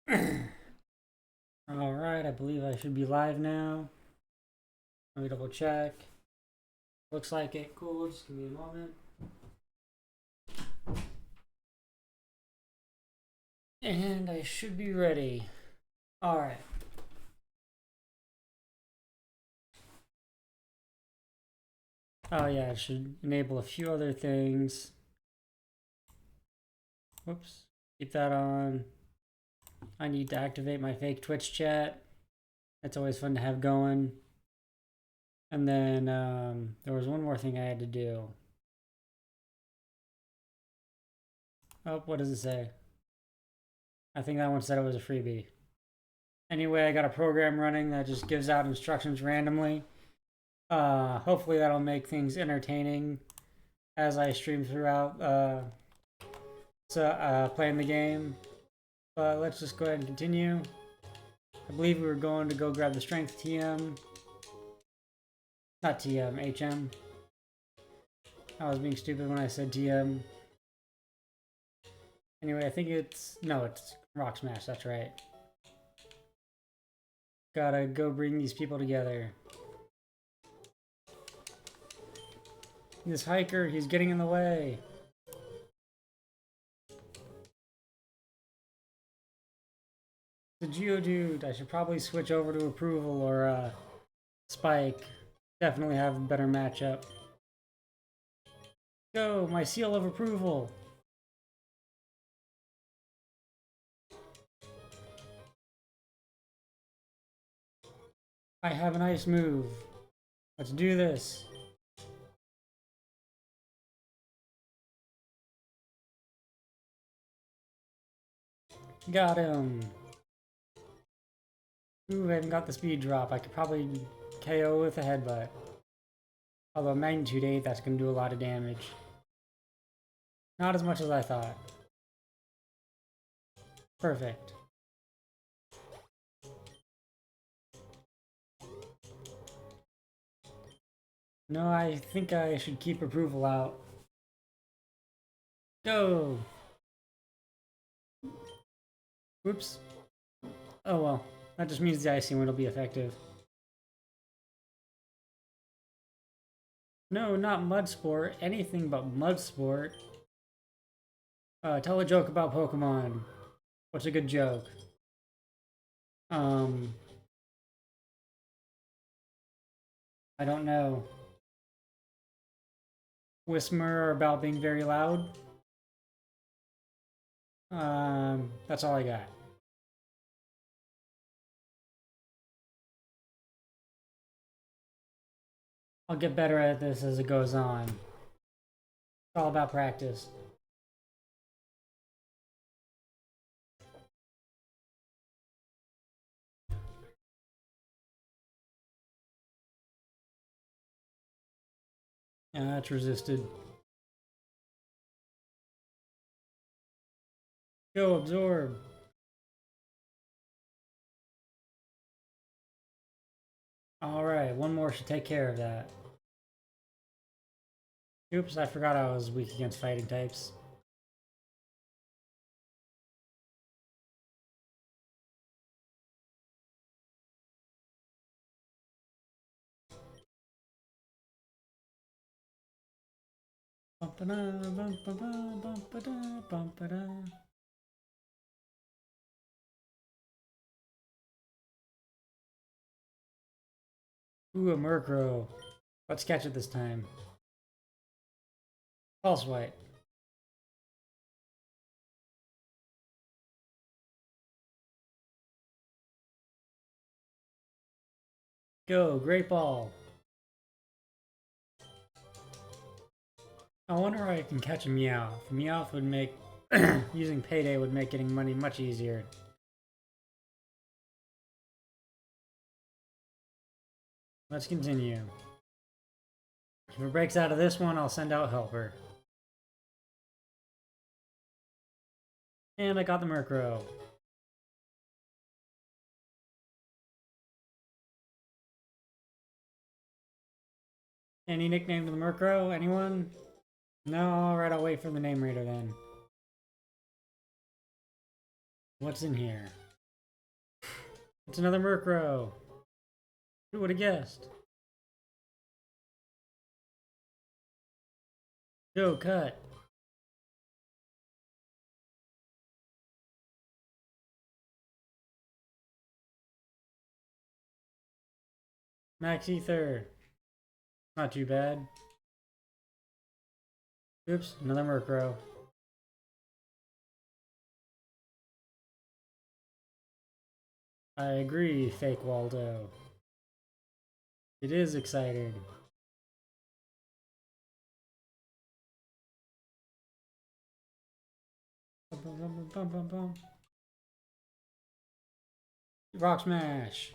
Alright, I believe I should be live now. Let me double check. Looks like it. Cool, just give me a moment. And I should be ready. Alright. Oh yeah, it should enable a few other things. Whoops. Keep that on. I need to activate my fake Twitch chat. That's always fun to have going. And then there was one more thing I had to do. Oh, what does it say? I think that one said it was a freebie. Anyway, I got a program running that just gives out instructions randomly. Hopefully that'll make things entertaining as I stream throughout playing the game. But let's just go ahead and continue. I believe we were going to go grab the strength TM. Not TM, HM. I was being stupid when I said TM. Anyway, I think it's Rock Smash, that's right. Gotta go bring these people together. This hiker, he's getting in the way. The Geodude, I should probably switch over to approval or Spike. Definitely have a better matchup. Go, my seal of approval. I have an ice move. Let's do this. Got him. Ooh, I haven't got the speed drop. I could probably KO with a headbutt. Although magnitude 8, that's going to do a lot of damage. Not as much as I thought. Perfect. No, I think I should keep approval out. Go! Whoops. Oh well. That just means the icing will be effective. No, not mud sport. Anything but mud sport. Tell a joke about Pokemon. What's a good joke? I don't know. Whisper about being very loud. That's all I got. I'll get better at this as it goes on. It's all about practice. Yeah, that's resisted. Go, absorb. Alright, one more should take care of that. Oops, I forgot I was weak against fighting types. Bumpa-da, bumpa-da, bumpa-da, bumpa-da. Ooh, a Murkrow. Let's catch it this time. Pulse White. Go, Great Ball. I wonder if I can catch a Meowth. Meowth would make using Payday would make getting money much easier. Let's continue. If it breaks out of this one, I'll send out Helper. And I got the Murkrow. Any nickname to the Murkrow? Anyone? No? Alright, I'll wait for the name reader then. What's in here? It's another Murkrow. Who would have guessed? Go, cut. Max Ether. Not too bad. Oops, another Murkrow. I agree, fake Waldo. It is exciting. Rock Smash.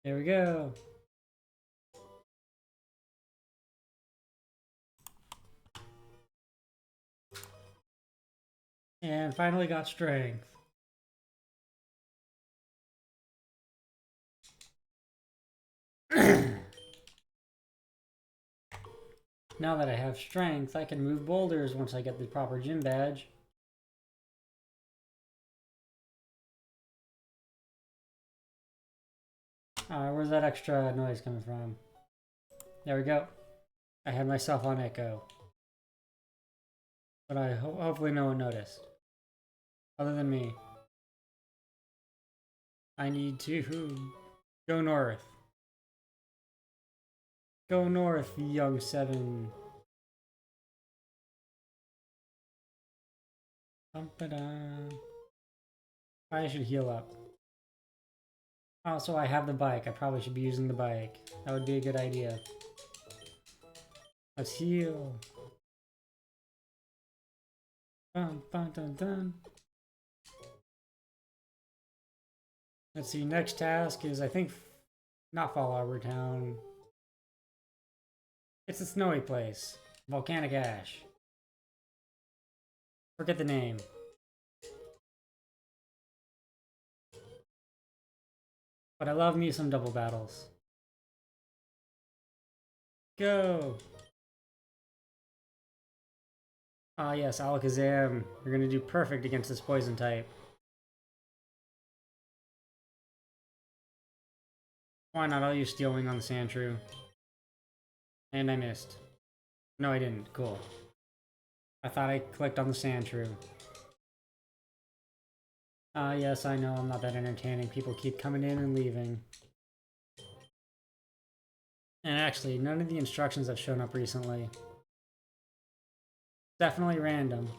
There we go. And finally got strength. Now that I have strength, I can move boulders once I get the proper gym badge. Where's that extra noise coming from? There we go. I had myself on echo. But hopefully no one noticed. Other than me. I need to go north. Go north, young 7. I should heal up. Also, I have the bike. I probably should be using the bike. That would be a good idea. Let's heal. Dun, dun, dun, dun. Let's see, next task is, I think, not Fall Harbor Town. It's a snowy place. Volcanic Ash. Forget the name. But I love me some double battles. Go! Ah yes, Alakazam. You're gonna do perfect against this poison type. Why not? I'll use Steel Wing on the Sandshrew. And I missed. No, I didn't. Cool. I thought I clicked on the Sandshrew. Ah yes, I know, I'm not that entertaining. People keep coming in and leaving. And actually, none of the instructions have shown up recently. Definitely random.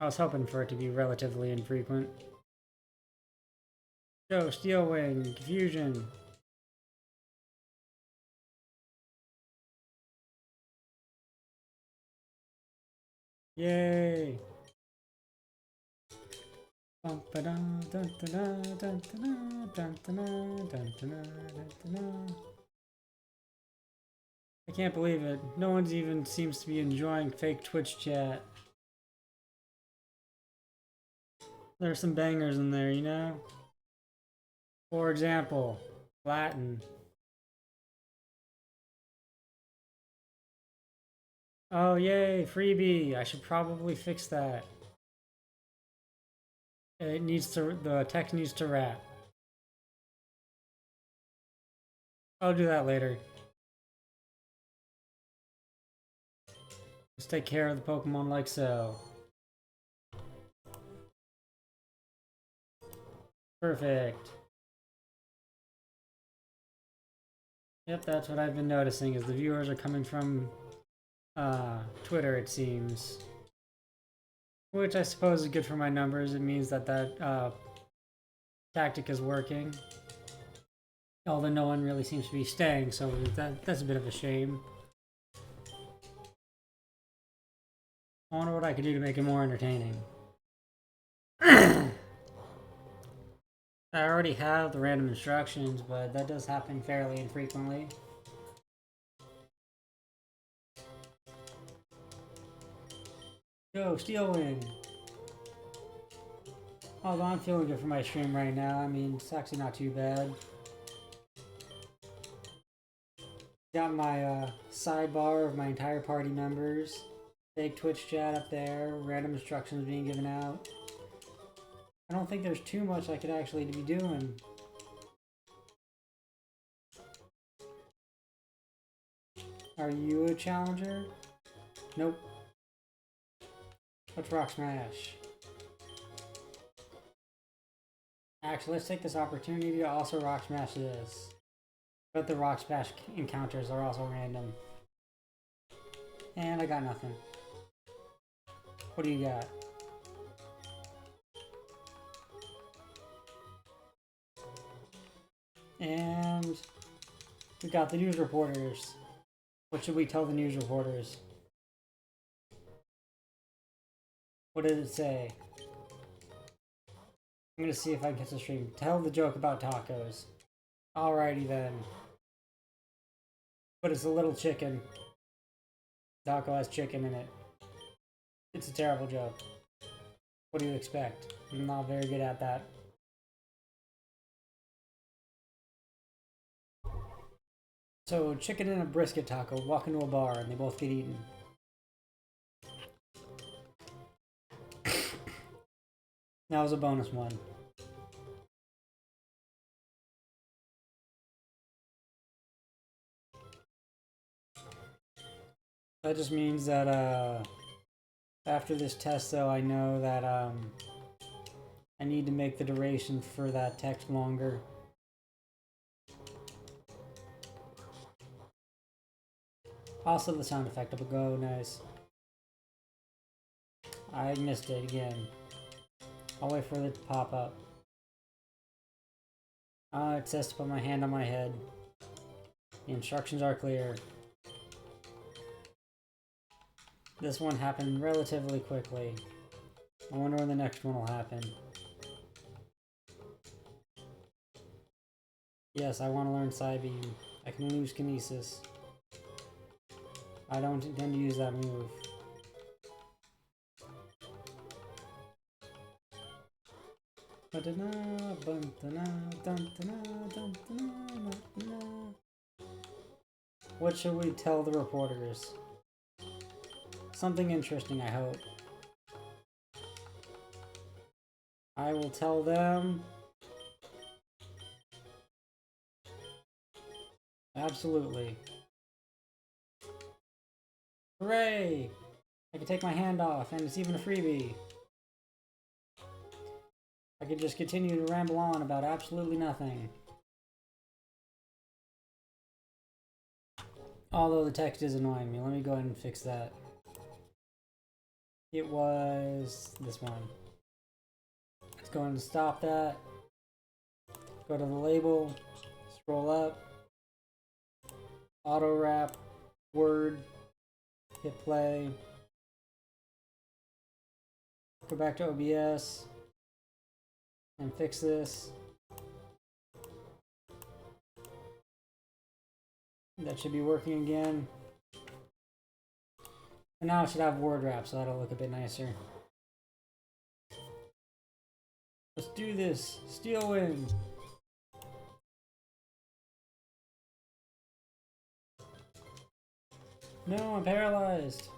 I was hoping for it to be relatively infrequent. Go, Steel Wing, Confusion. Yay! I can't believe it. No one's even seems to be enjoying fake Twitch chat. There's some bangers in there, you know? For example, Latin. Oh yay, freebie! I should probably fix that. It needs to, the text needs to wrap. I'll do that later. Let's take care of the Pokemon like so. Perfect. Yep, that's what I've been noticing, is the viewers are coming from Twitter, it seems. Which I suppose is good for my numbers. It means that tactic is working. Although no one really seems to be staying, so that's a bit of a shame. I wonder what I could do to make it more entertaining. I already have the random instructions, but that does happen fairly infrequently. Go, Steel Wing! Although I'm feeling good for my stream right now, I mean, it's actually not too bad. Got my sidebar of my entire party members. Fake Twitch chat up there, random instructions being given out. I don't think there's too much I could actually be doing. Are you a challenger? Nope. Let's rock smash. Actually, let's take this opportunity to also rock smash this. But the rock smash encounters are also random. And I got nothing. What do you got? And we got the news reporters. What should we tell the news reporters? What did it say? I'm gonna see if I can catch the stream. Tell the joke about tacos. Alrighty then. But it's a little chicken. Taco has chicken in it. It's a terrible joke. What do you expect? I'm not very good at that. So, chicken and a brisket taco walk into a bar and they both get eaten. That was a bonus one. That just means that, after this test though, I know that, I need to make the duration for that text longer. Also the sound effect will go nice. I missed it again. I'll wait for it to pop up. It says to put my hand on my head. The instructions are clear. This one happened relatively quickly. I wonder when the next one will happen. Yes, I want to learn Psybeam. I can lose Kinesis. I don't intend to use that move. What should we tell the reporters? Something interesting, I hope. I will tell them... Absolutely. Hooray! I can take my hand off, and it's even a freebie. I could just continue to ramble on about absolutely nothing. Although the text is annoying me. Let me go ahead and fix that. It was this one. Let's go ahead and stop that. Go to the label. Scroll up. Auto wrap. Word. Hit play. Go back to OBS. And fix this. That should be working again. And now it should have word wrap, so that'll look a bit nicer. Let's do this. Steel win. No, I'm paralyzed.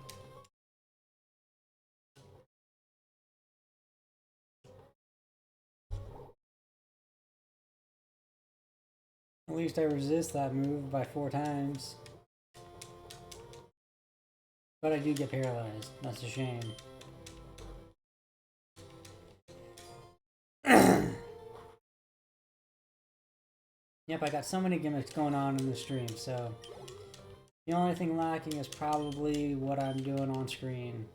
At least I resist that move by 4 times. But I do get paralyzed. That's a shame. Yep, I got so many gimmicks going on in the stream, so... The only thing lacking is probably what I'm doing on screen.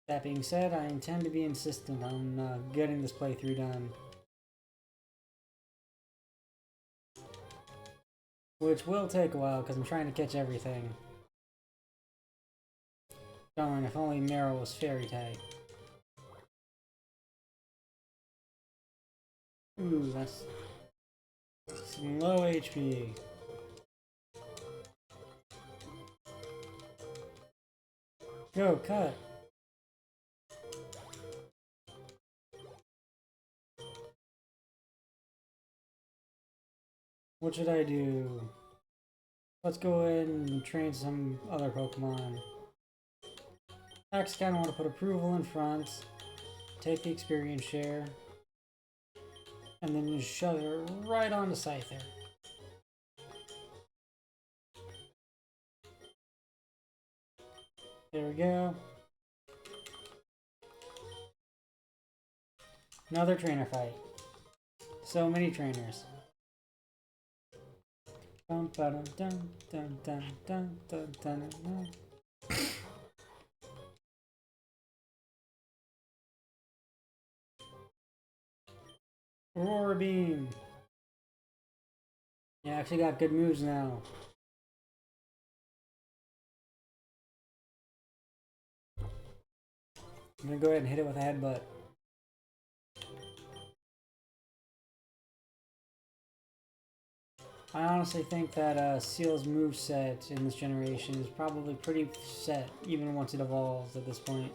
That being said, I intend to be insistent on getting this playthrough done. Which will take a while, because I'm trying to catch everything. Darn, if only Meryl was fairy type. Ooh, that's some low HP. Go, cut! What should I do? Let's go ahead and train some other Pokemon. I just kind of want to put approval in front, take the experience share, and then just shove it right onto Scyther. There we go. Another trainer fight. So many trainers. Dun, dun, dun, dun, dun, dun, dun, dun, dun. Aurora Beam. Yeah, actually got good moves now. I'm gonna go ahead and hit it with a headbutt. I honestly think that Seal's moveset in this generation is probably pretty set, even once it evolves at this point.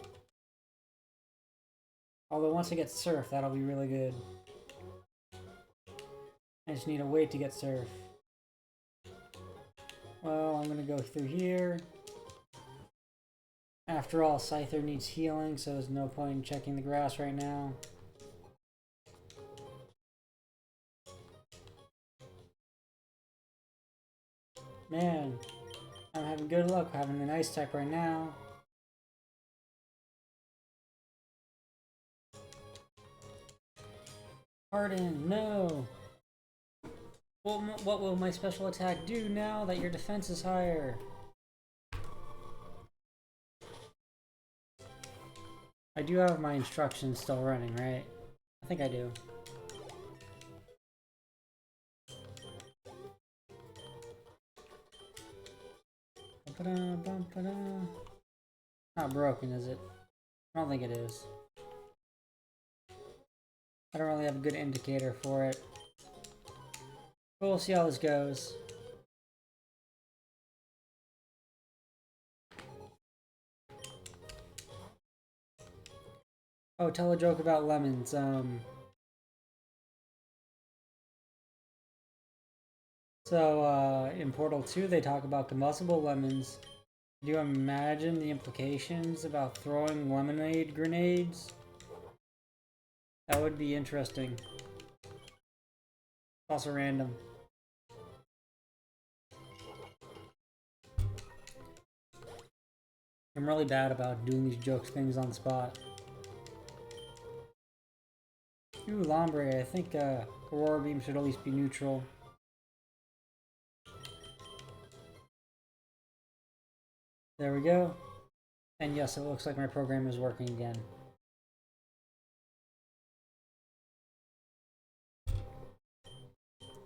Although once it gets Surf, that'll be really good. I just need to wait to get Surf. Well, I'm gonna go through here. After all, Scyther needs healing, so there's no point in checking the grass right now. Man, I'm having good luck having an Ice type right now. Harden, no! What will my special attack do now that your defense is higher? I do have my instructions still running, right? I think I do. Not broken, is it? I don't think it is. I don't really have a good indicator for it. But we'll see how this goes. Oh, tell a joke about lemons. In Portal 2, they talk about combustible lemons. Do you imagine the implications about throwing lemonade grenades? That would be interesting. It's also random. I'm really bad about doing these jokes things on the spot. Ooh, Lombre. I think Aurora Beam should at least be neutral. There we go. And yes, it looks like my program is working again.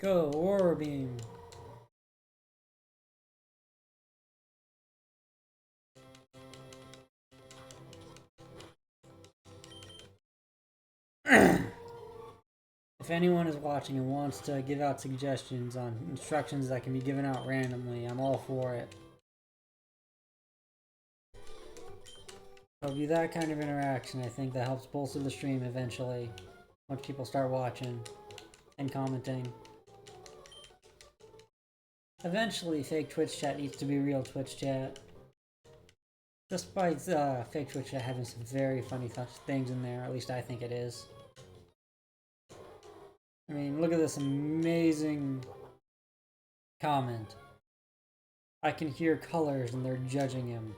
Go, Aurora Beam! If anyone is watching and wants to give out suggestions on instructions that can be given out randomly, I'm all for it. It'll be that kind of interaction, I think, that helps bolster the stream eventually, once people start watching and commenting. Eventually, fake Twitch chat needs to be real Twitch chat. Despite fake Twitch chat having some very funny things in there, at least I think it is. I mean, look at this amazing comment. I can hear colors and they're judging him.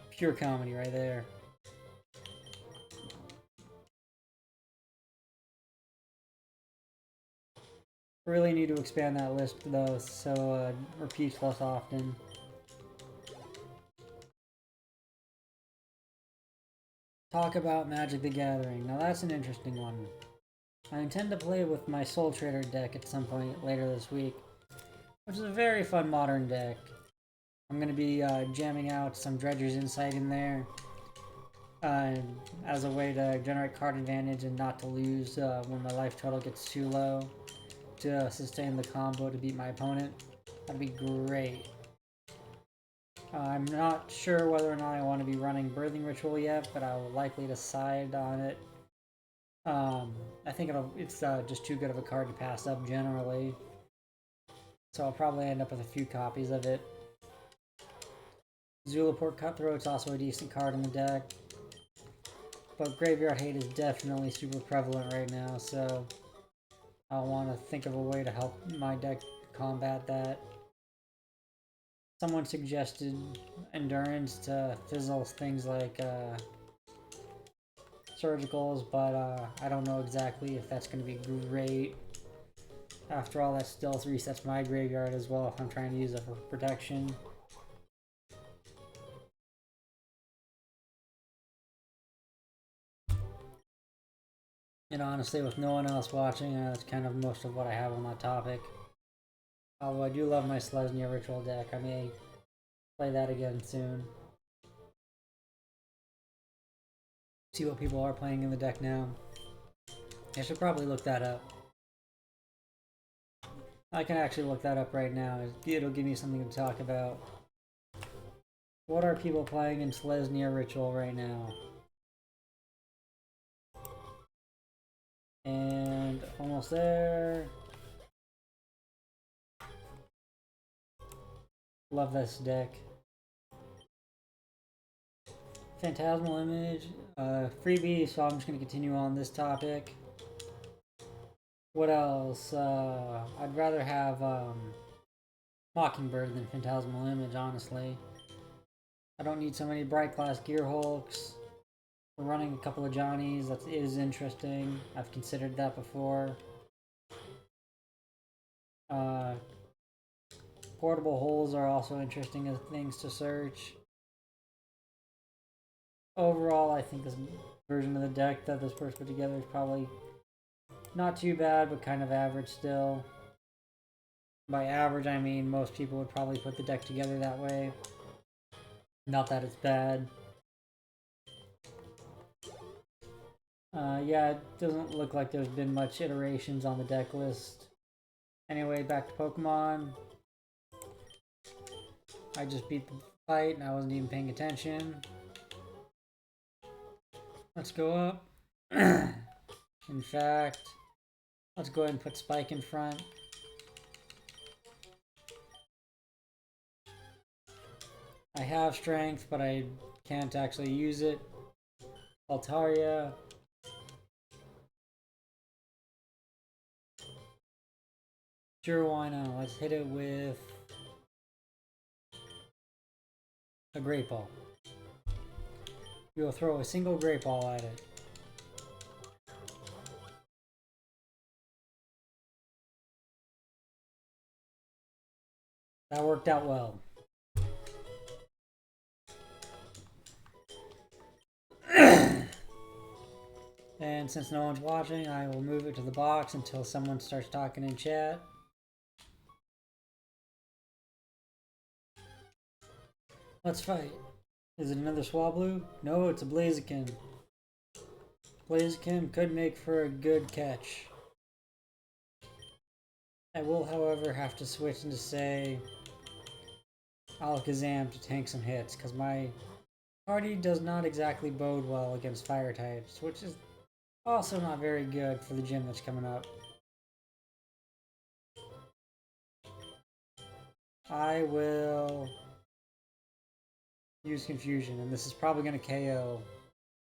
Pure comedy right there. Really need to expand that list though, so repeats less often. Talk about Magic the Gathering. Now that's an interesting one. I intend to play with my Soul Trader deck at some point later this week, which is a very fun modern deck. I'm going to be jamming out some Dredger's Insight in there as a way to generate card advantage and not to lose when my life total gets too low to sustain the combo to beat my opponent. That'd be great. I'm not sure whether or not I want to be running Birthing Ritual yet, but I will likely decide on it. I think it's just too good of a card to pass up generally. So I'll probably end up with a few copies of it. Zulaport Cutthroat's also a decent card in the deck. But Graveyard Hate is definitely super prevalent right now, so I'll want to think of a way to help my deck combat that. Someone suggested Endurance to fizzle things like Surgicals, but I don't know exactly if that's going to be great. After all, that Stealth resets my graveyard as well if I'm trying to use it for protection. And honestly, with no one else watching, that's kind of most of what I have on that topic. Although I do love my Selesnya Ritual deck. I may play that again soon. See what people are playing in the deck now. I should probably look that up. I can actually look that up right now. It'll give me something to talk about. What are people playing in Selesnya Ritual right now? And almost there. Love this deck. Phantasmal Image, freebie, so I'm just going to continue on this topic. What else? I'd rather have Mockingbird than Phantasmal Image, honestly. I don't need so many Bright Glass Gearhulks. We're running a couple of Johnnies, that is interesting. I've considered that before. Portable holes are also interesting as things to search. Overall, I think this version of the deck that this person put together is probably not too bad, but kind of average still. By average, I mean most people would probably put the deck together that way. Not that it's bad. Yeah, it doesn't look like there's been much iterations on the deck list. Anyway, back to Pokemon. I just beat the fight and I wasn't even paying attention. Let's go up. In fact, let's go ahead and put Spike in front. I have Strength, but I can't actually use it. Altaria. Sure, why not? Let's hit it with a Great Ball. We will throw a single Great Ball at it. That worked out well. And since no one's watching, I will move it to the box until someone starts talking in chat. Let's fight. Is it another Swablu? No, it's a Blaziken. Blaziken could make for a good catch. I will, however, have to switch into, say, Alakazam to tank some hits, because my party does not exactly bode well against fire types, which is also not very good for the gym that's coming up. I will use Confusion, and this is probably going to KO.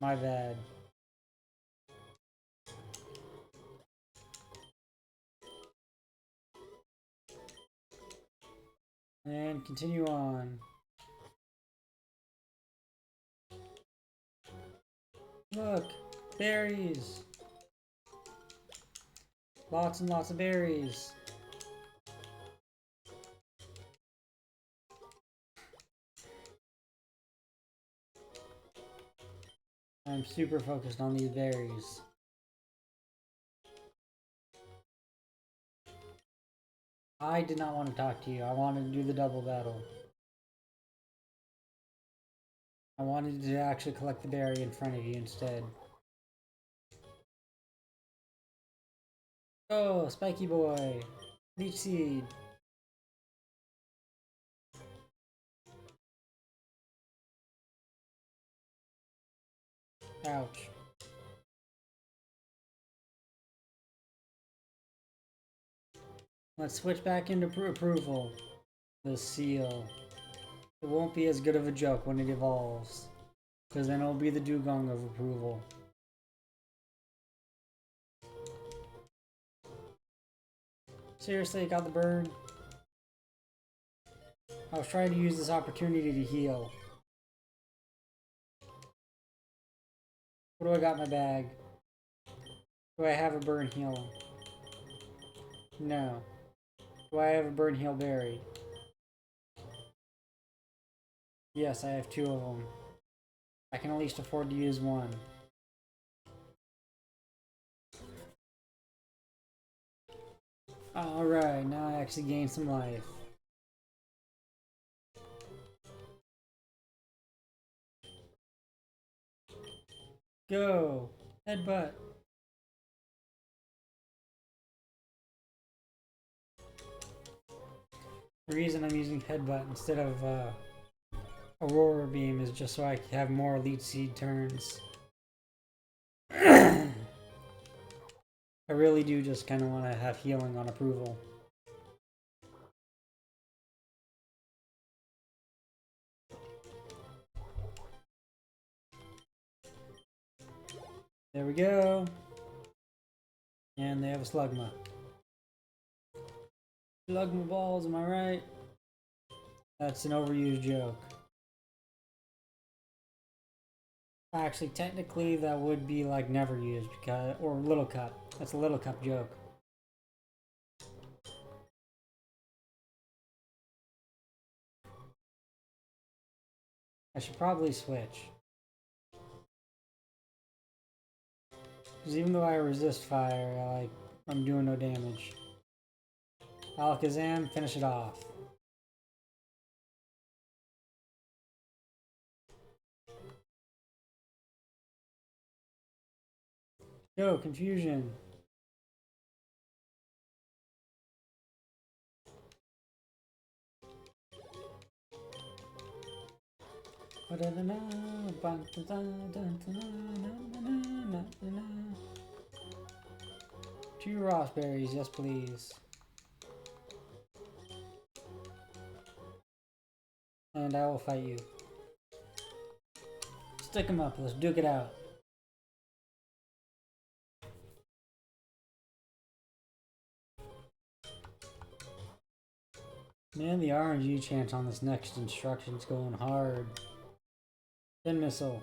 My bad. And continue on. Look! Berries! Lots and lots of berries. I'm super focused on these berries. I did not want to talk to you. I wanted to do the double battle. I wanted to actually collect the berry in front of you instead. Oh, Spiky Boy! Leech Seed! Ouch. Let's switch back into approval. The seal. It won't be as good of a joke when it evolves. Because then it'll be the dugong of approval. Seriously, got the burn? I was trying to use this opportunity to heal. What do I got in my bag? Do I have a burn heal? No. Do I have a burn heal berry? Yes, I have 2 of them. I can at least afford to use one. Alright, now I actually gain some life. Go! Headbutt! The reason I'm using Headbutt instead of Aurora Beam is just so I can have more Elite Seed turns. I really do just kind of want to have healing on approval. There we go. And they have a Slugma. Slugma balls, am I right? That's an overused joke. Actually, technically, that would be like never used because, or Little Cup. That's a Little Cup joke. I should probably switch. Because even though I resist fire, I'm doing no damage. Alakazam, finish it off. Go, confusion. Two raspberries, yes please. And I will fight you. Stick 'em up, let's duke it out. Man, the RNG chance on this next instruction's going hard. Pin missile.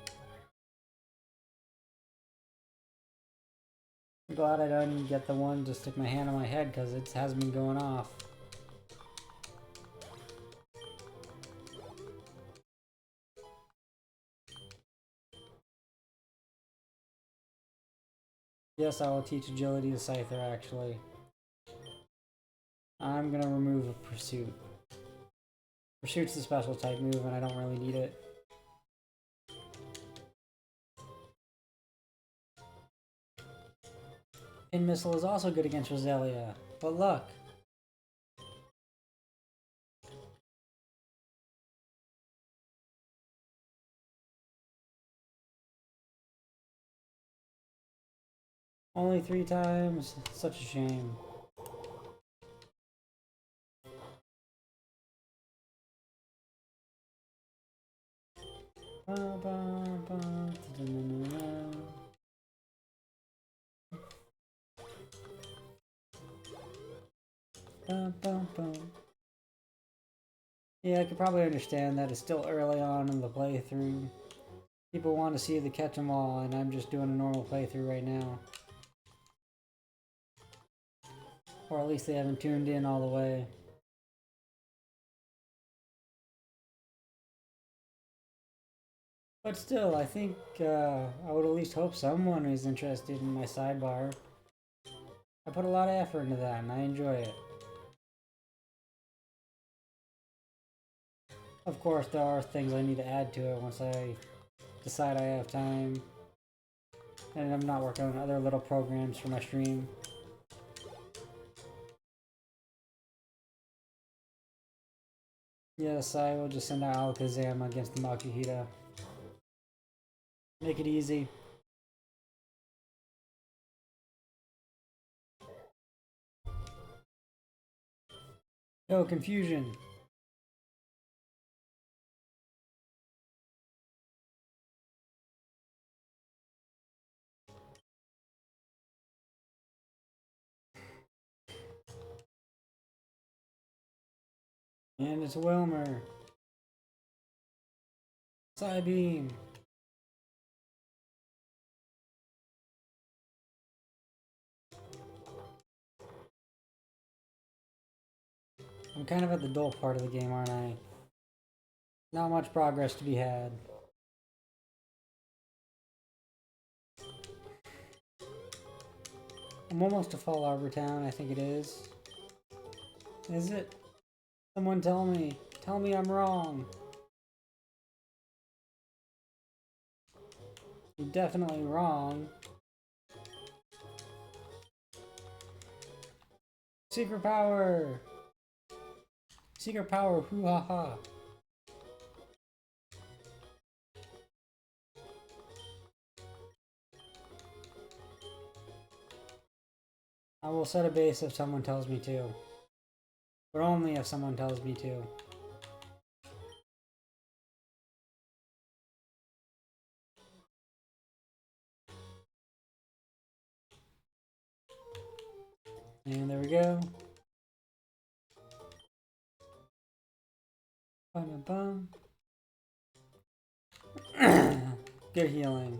I'm glad I didn't get the one to stick my hand on my head because it has been going off. Yes, I will teach agility to Scyther actually. I'm gonna remove a Pursuit. Pursuit's the special type move and I don't really need it. Pin missile is also good against Roselia. But luck! Only 3 times? Such a shame. Yeah, I could probably understand that it's still early on in the playthrough. People want to see the catch 'em all, and I'm just doing a normal playthrough right now. Or at least they haven't tuned in all the way. But still, I think I would at least hope someone is interested in my sidebar. I put a lot of effort into that, and I enjoy it. Of course, there are things I need to add to it once I decide I have time. And I'm not working on other little programs for my stream. Yes, I will just send out Alakazam against the Makuhita. Make it easy. Oh, confusion. And it's Wilmer. Side beam. I'm kind of at the dull part of the game, aren't I? Not much progress to be had. I'm almost to Fall Arbor Town, I think it is. Is it? Someone tell me. Tell me I'm wrong. You're definitely wrong. Secret power! Secret power, hoo ha ha. I will set a base if someone tells me to. But only if someone tells me to. And there we go. Bum, bum, bum. Good healing.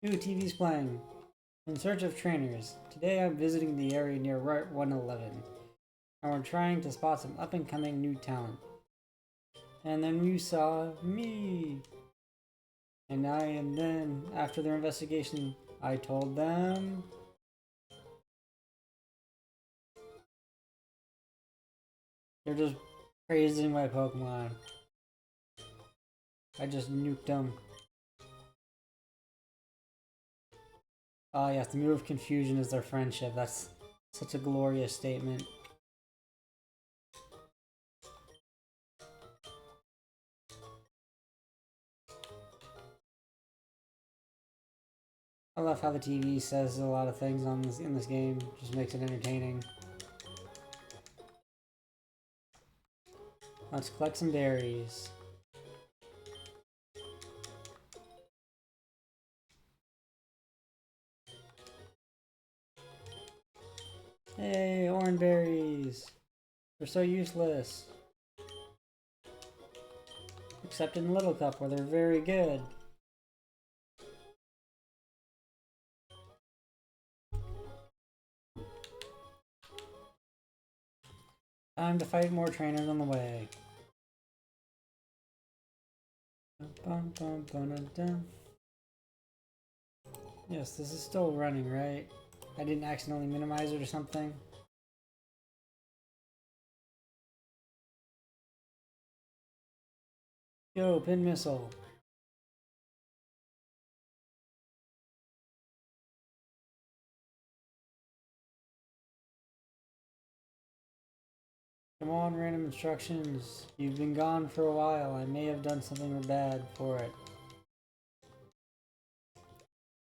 New TV's playing. In search of trainers. Today I'm visiting the area near Route 111. And we're trying to spot some up-and-coming new talent. And then you saw me. And then, after their investigation, I told them... They're just praising my Pokemon. I just nuked them. Oh yes, the move of confusion is their friendship. That's such a glorious statement. I love how the TV says a lot of things in this game. Just makes it entertaining. Let's collect some berries. Hey, orange berries! They're so useless. Except in Little Cup, where they're very good. Time to fight more trainers on the way. Bum, bum, bum, dum. Yes, this is still running, right? I didn't accidentally minimize it or something. Yo, pin missile. Come on, random instructions. You've been gone for a while. I may have done something bad for it.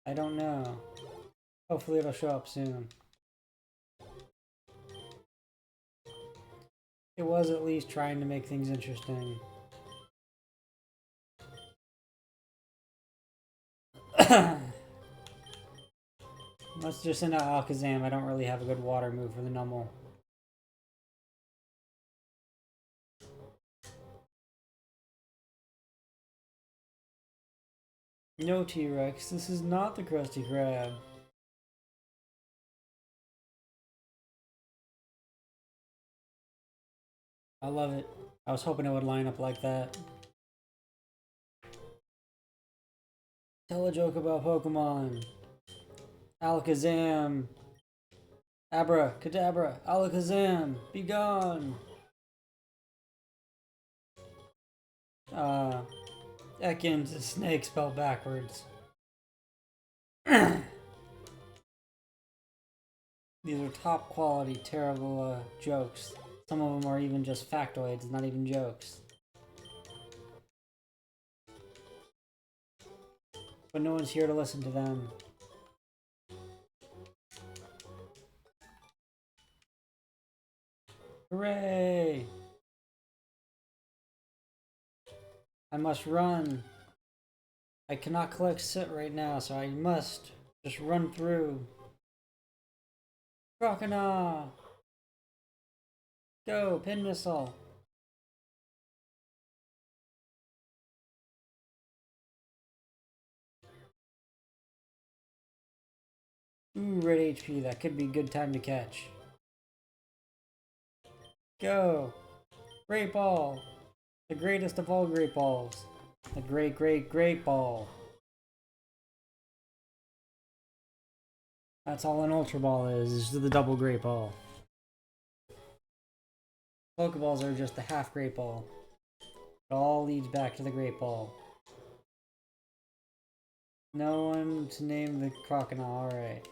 I don't know. Hopefully it'll show up soon. It was at least trying to make things interesting. Let's just send out Alakazam. I don't really have a good water move for the Numel. No, T-Rex. This is not the Krusty Krab. I love it. I was hoping it would line up like that. Tell a joke about Pokemon. Alakazam. Abracadabra. Alakazam. Be gone. Ekans is snake spelled backwards. These are top quality, terrible jokes. Some of them are even just factoids, not even jokes. But no one's here to listen to them. Hooray! I must run. I cannot collect soot right now, so I must just run through. Crocodile! Go, pin missile! Ooh, red HP, that could be a good time to catch. Go! Great ball! The greatest of all great balls. The great ball. That's all an Ultra Ball is the double great ball. Pokeballs are just the half great ball. It all leads back to the great ball. No one to name the crocodile, alright.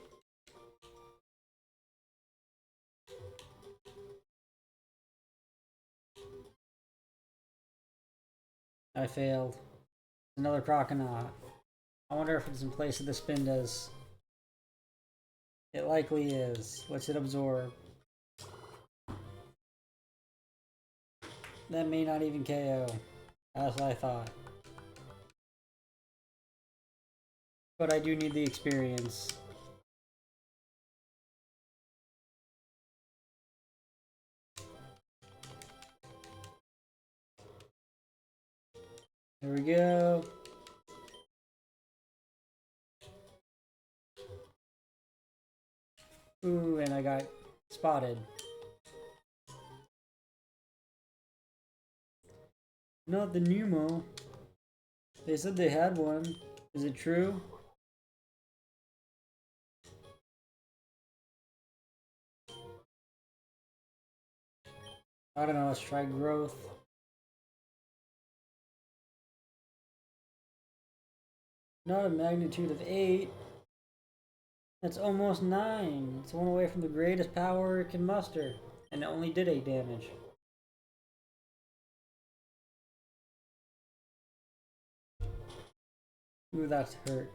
I failed. Another crocodile. I wonder if it's in place of the Spindas. It likely is. What's it absorb? That may not even KO. That's what I thought. But I do need the experience. There we go. Ooh, and I got spotted. Not the Nemo. They said they had one. Is it true? I don't know, let's try growth. Not a magnitude of 8. That's almost 9. It's one away from the greatest power it can muster. And it only did 8 damage. Ooh, that's hurt.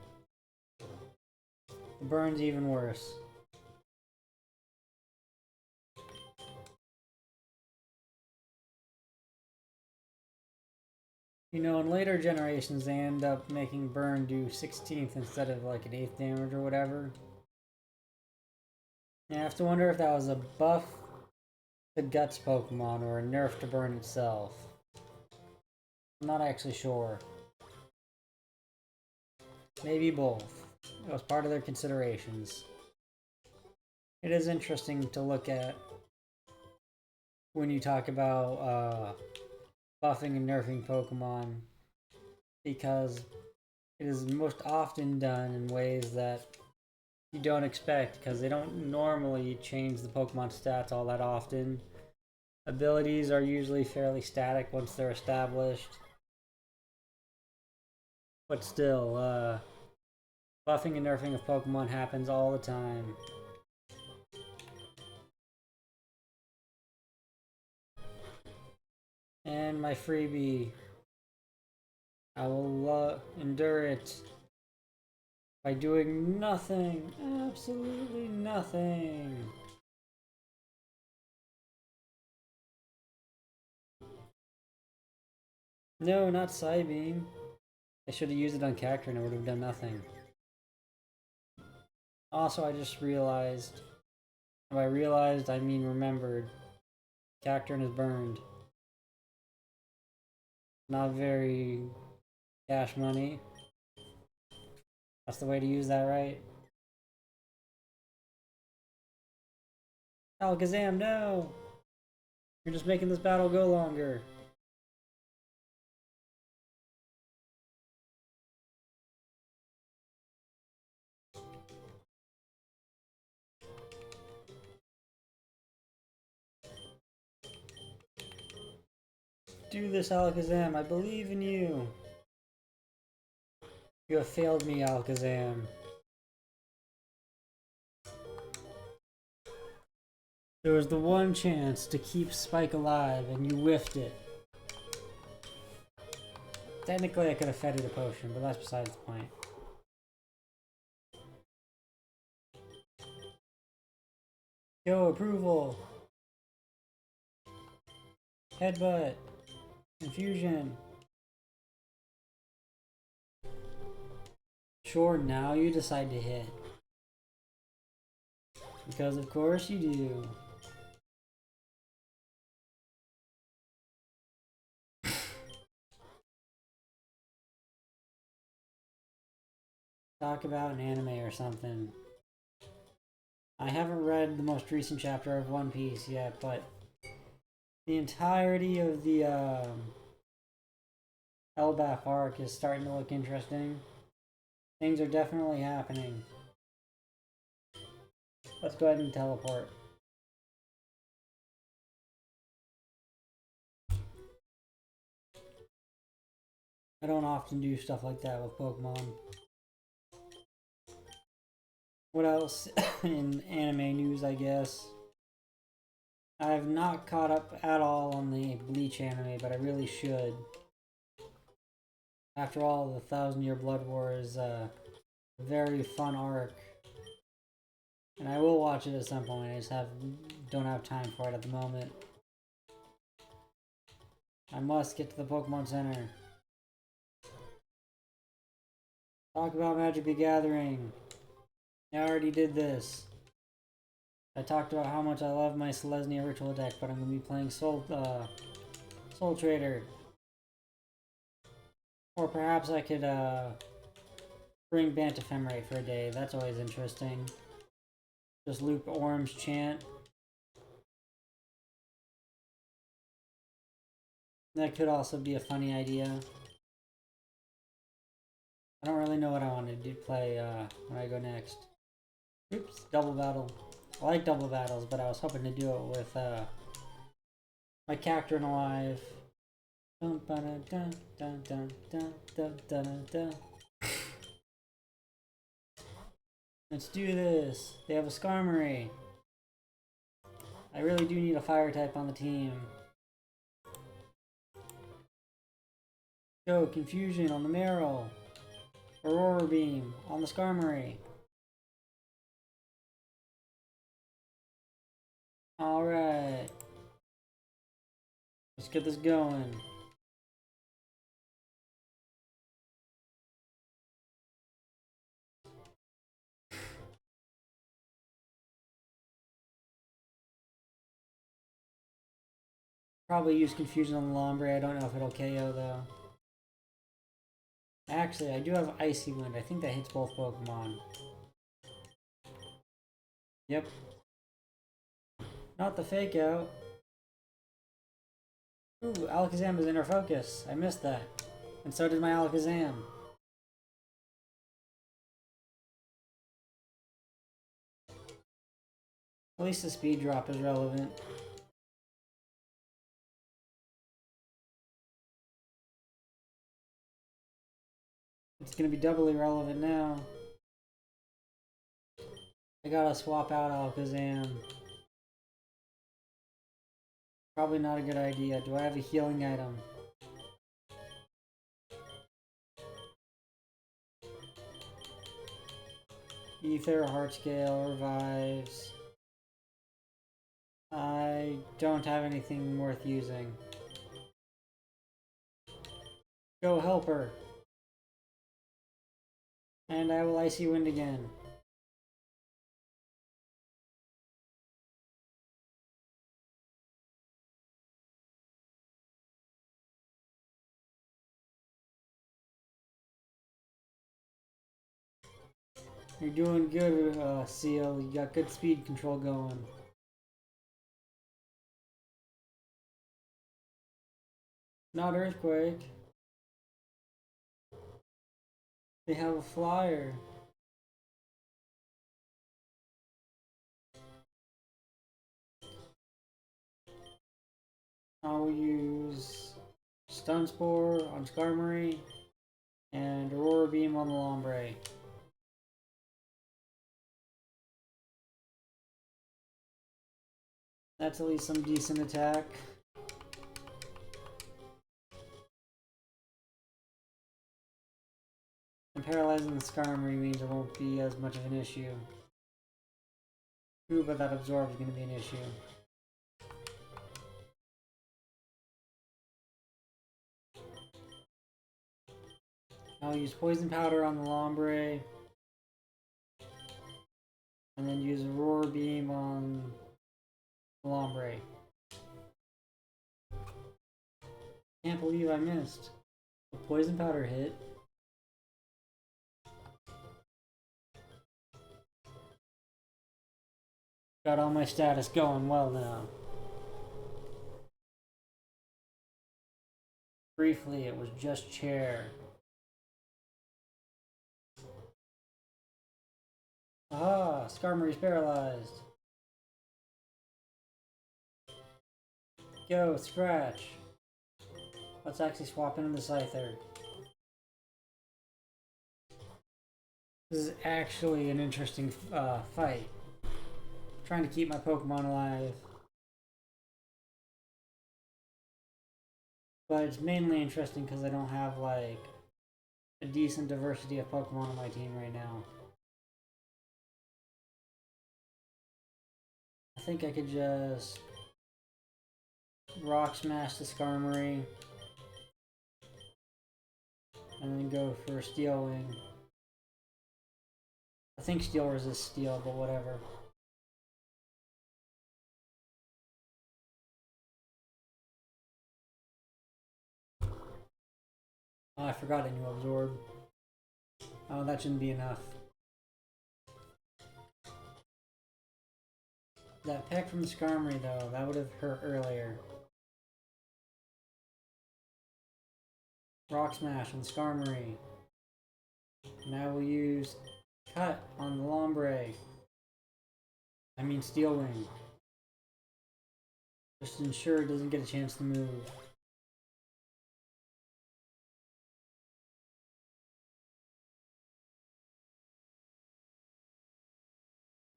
The burn's even worse. You know, in later generations, they end up making burn do 16th instead of like an 8th damage or whatever. And I have to wonder if that was a buff to Guts Pokemon or a nerf to burn itself. I'm not actually sure. Maybe both. It was part of their considerations. It is interesting to look at when you talk about buffing and nerfing Pokemon, because it is most often done in ways that you don't expect, because they don't normally change the Pokemon stats all that often. Abilities are usually fairly static once they're established. But still, buffing and nerfing of Pokemon happens all the time. And my freebie. I will endure it by doing nothing. Absolutely nothing. No, not Psybeam. I should have used it on Cacturne and it would have done nothing. Also, I just realized, by realized I mean remembered, Cacturne is burned. Not very cash money. That's the way to use that, right? Alakazam, no! You're just making this battle go longer. Do this, Alakazam. I believe in you. You have failed me, Alakazam. There was the one chance to keep Spike alive, and you whiffed it. Technically, I could have fed it a potion, but that's besides the point. Yo, approval! Headbutt. Confusion. Sure, now you decide to hit. Because of course you do. Talk about an anime or something. I haven't read the most recent chapter of One Piece yet, but the entirety of the Elbaf arc is starting to look interesting. Things are definitely happening. Let's go ahead and teleport. I don't often do stuff like that with Pokemon. What else in anime news, I guess? I have not caught up at all on the Bleach anime, but I really should. After all, the 1,000-Year Blood War is a very fun arc. And I will watch it at some point, I just don't have time for it at the moment. I must get to the Pokemon Center. Talk about Magic the Gathering. I already did this. I talked about how much I love my Selesnya Ritual deck, but I'm going to be playing Soul Trader. Or perhaps I could bring Bant Ephemerate for a day. That's always interesting. Just loop Orange Chant. That could also be a funny idea. I don't really know what I want to do play when I go next. Oops, double battle. I like double battles, but I was hoping to do it with my Cacturn alive. Let's do this. They have a Skarmory. I really do need a fire type on the team. Go, Confusion on the Marill. Aurora Beam on the Skarmory. Alright. Let's get this going. Probably use Confusion on the Lombre. I don't know if it'll KO though. Actually, I do have Icy Wind. I think that hits both Pokemon. Yep. Not the fake out. Ooh, Alakazam is Inner Focus. I missed that. And so did my Alakazam. At least the speed drop is relevant. It's gonna be doubly relevant now. I gotta swap out Alakazam. Probably not a good idea. Do I have a healing item? Ether, Heartscale, Revives. I don't have anything worth using. Go Helper. And I will Icy Wind again. You're doing good, Seal. You got good speed control going. Not Earthquake. They have a Flyer. I'll use Stun Spore on Skarmory and Aurora Beam on the Lombre. That's at least some decent attack. And paralyzing the Skarmory means it won't be as much of an issue. Ooh, but that absorb is going to be an issue. I'll use poison powder on the Lombre. And then use Aurora Beam on the Lombre. Can't believe I missed. The poison powder hit. Got all my status going well now. Briefly, it was just chair. Aha! Skarmory's paralyzed. Go, scratch. Let's actually swap into the Scyther. This is actually an interesting fight. Trying to keep my Pokemon alive. But it's mainly interesting because I don't have like a decent diversity of Pokemon on my team right now. I think I could just Rock Smash the Skarmory and then go for Steel Wing. I think Steel resists Steel, but whatever. Oh, I forgot a new Absorb. Oh, that shouldn't be enough. That peck from the Skarmory, though, that would have hurt earlier. Rock Smash on the Skarmory. And I will use Cut on the Lombre. I mean Steel Wing. Just to ensure it doesn't get a chance to move.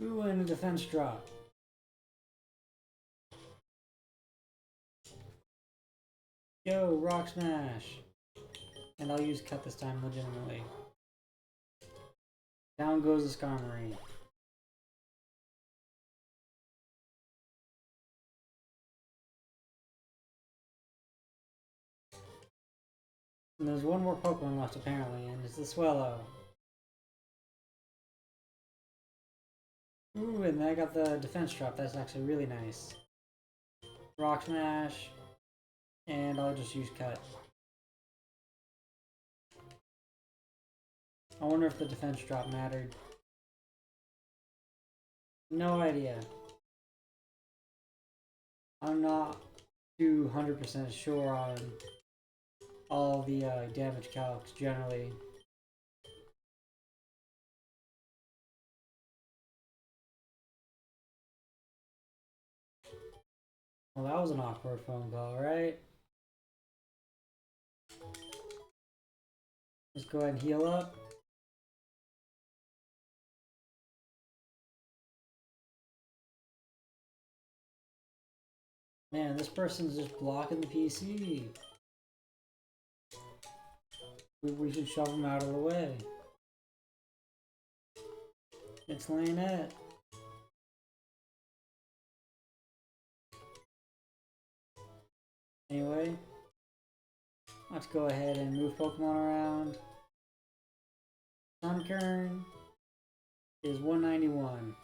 Ooh, and a defense drop. Go, Rock Smash! And I'll use Cut this time legitimately. Down goes the Skarmory. And there's one more Pokemon left apparently, and it's the Swellow. Ooh, and I got the defense drop. That's actually really nice. Rock Smash, and I'll just use Cut. I wonder if the defense drop mattered. No idea. I'm not 200% sure on all the damage calcs generally. Well, that was an awkward phone call, right? Let's go ahead and heal up. Man, this person's just blocking the PC. We should shove him out of the way. It's Lynette. Anyway, let's go ahead and move Pokemon around. Sunkern is 191.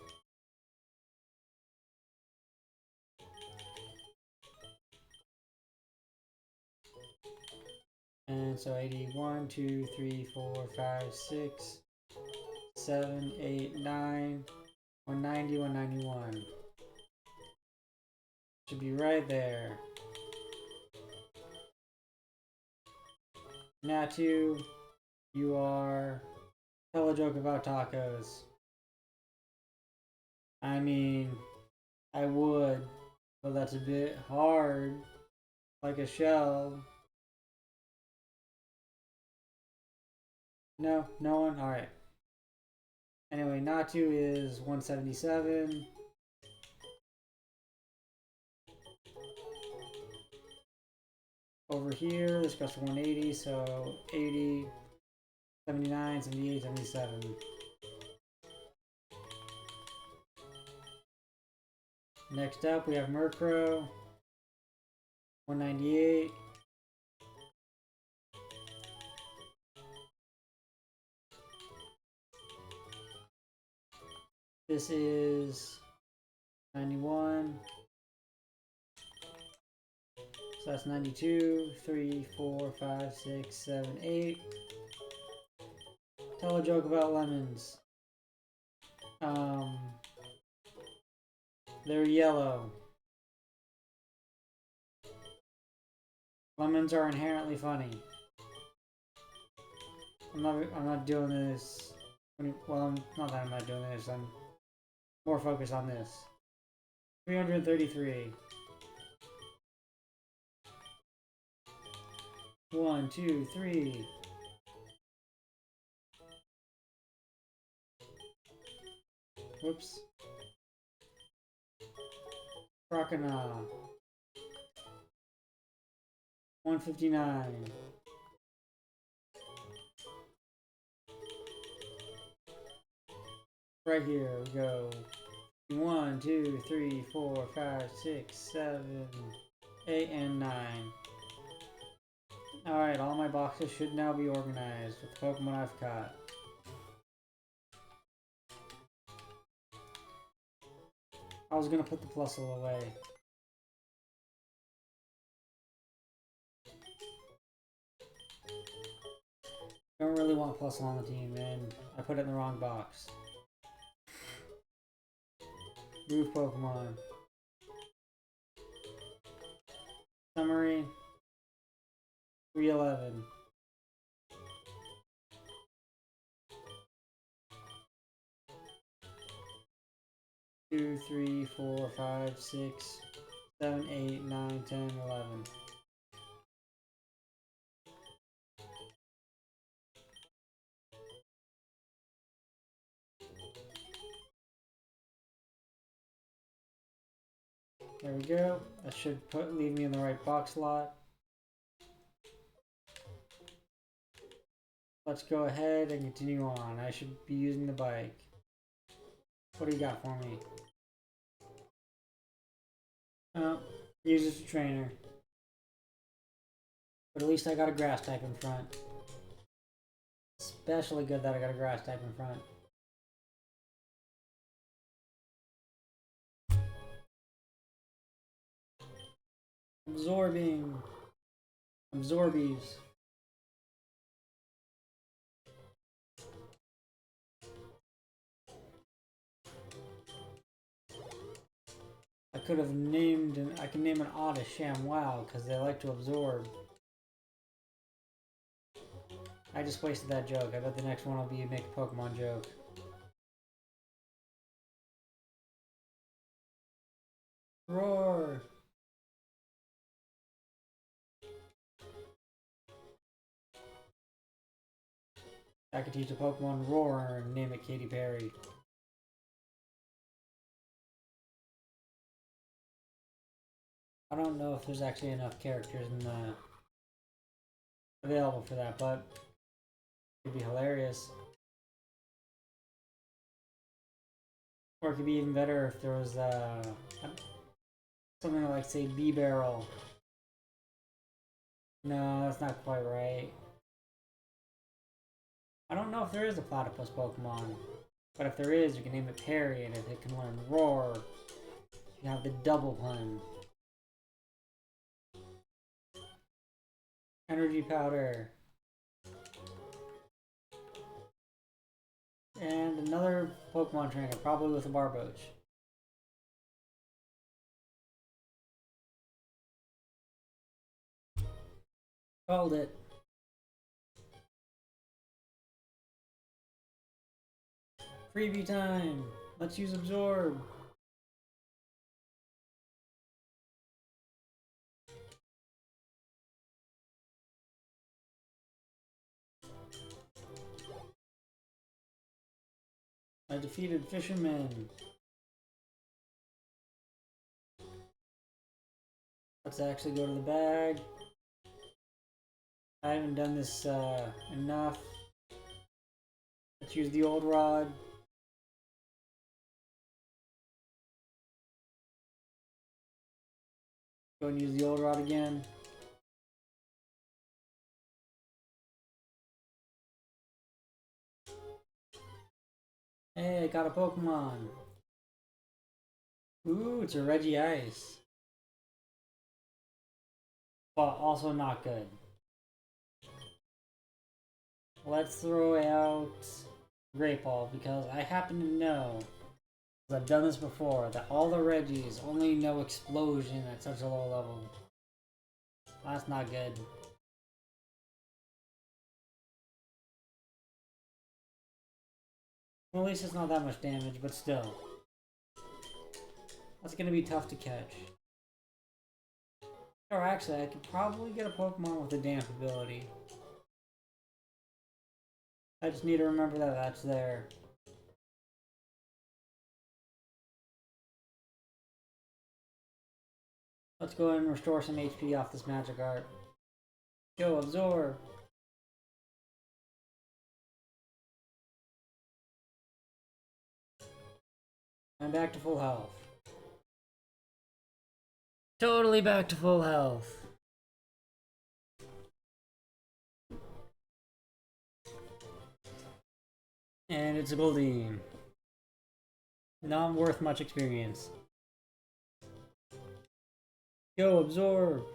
And so 81, 2, 3, 4, 5, 6, 7, 8, 9, 190, 191. Should be right there. Natu, you are... Tell a joke about tacos. I mean, I would, but that's a bit hard. Like a shell. No, no one? Alright. Anyway, Natu is 177. Over here, this goes to 180, so 80, 79, 78, 77. Next up, we have Murkrow, 198. This is 91. So that's 92, 3, 4, 5, 6, 7, 8. Tell a joke about lemons. They're yellow. Lemons are inherently funny. I'm not doing this. Well, not that I'm not doing this. I'm more focused on this. 333. 1, 2, 3. Whoops. Crocodile. 159. Right here we go. 1, 2, 3, 4, 5, 6, 7, 8, and 9. Alright, all my boxes should now be organized with the Pokemon I've caught. I was gonna put the Plusle away. Don't really want Plusle on the team, and I put it in the wrong box. Move Pokemon. Summary. 311. Two, 3, 4, 5, 6, 7, 8, 9, 10, 11. There we go. That should leave me in the right box slot. Let's go ahead and continue on. I should be using the bike. What do you got for me? Oh, use as a trainer. But at least I got a grass type in front. Especially good that I got a grass type in front. Absorbing. Absorbies. I could have named I can name an Oddish ShamWow because they like to absorb. I just wasted that joke. I bet the next one will be make a Pokemon joke. Roar! I could teach a Pokemon Roar and name it Katy Perry. I don't know if there's actually enough characters in the available for that, but it'd be hilarious. Or it could be even better if there was something like, say, B-Barrel. No, that's not quite right. I don't know if there is a platypus Pokemon, but if there is, you can name it Perry, and if it can learn Roar, you can have the double pun. Energy Powder. And another Pokemon trainer, probably with a Barboach. Called it. Freebie time! Let's use Absorb! I defeated Fisherman. Let's actually go to the bag. I haven't done this enough. Let's use the old rod. Go and use the old rod again. Hey, I got a Pokemon. Ooh, it's a Regice. But also not good. Let's throw out Great Ball because I happen to know, because I've done this before, that all the Regis only know Explosion at such a low level. That's not good. Well, at least it's not that much damage, but still. That's gonna be tough to catch. Or actually, I could probably get a Pokemon with a Damp ability. I just need to remember that that's there. Let's go ahead and restore some HP off this Magikarp. Go, absorb! I'm back to full health. Totally back to full health. And it's a Building. Not worth much experience. Go, absorb!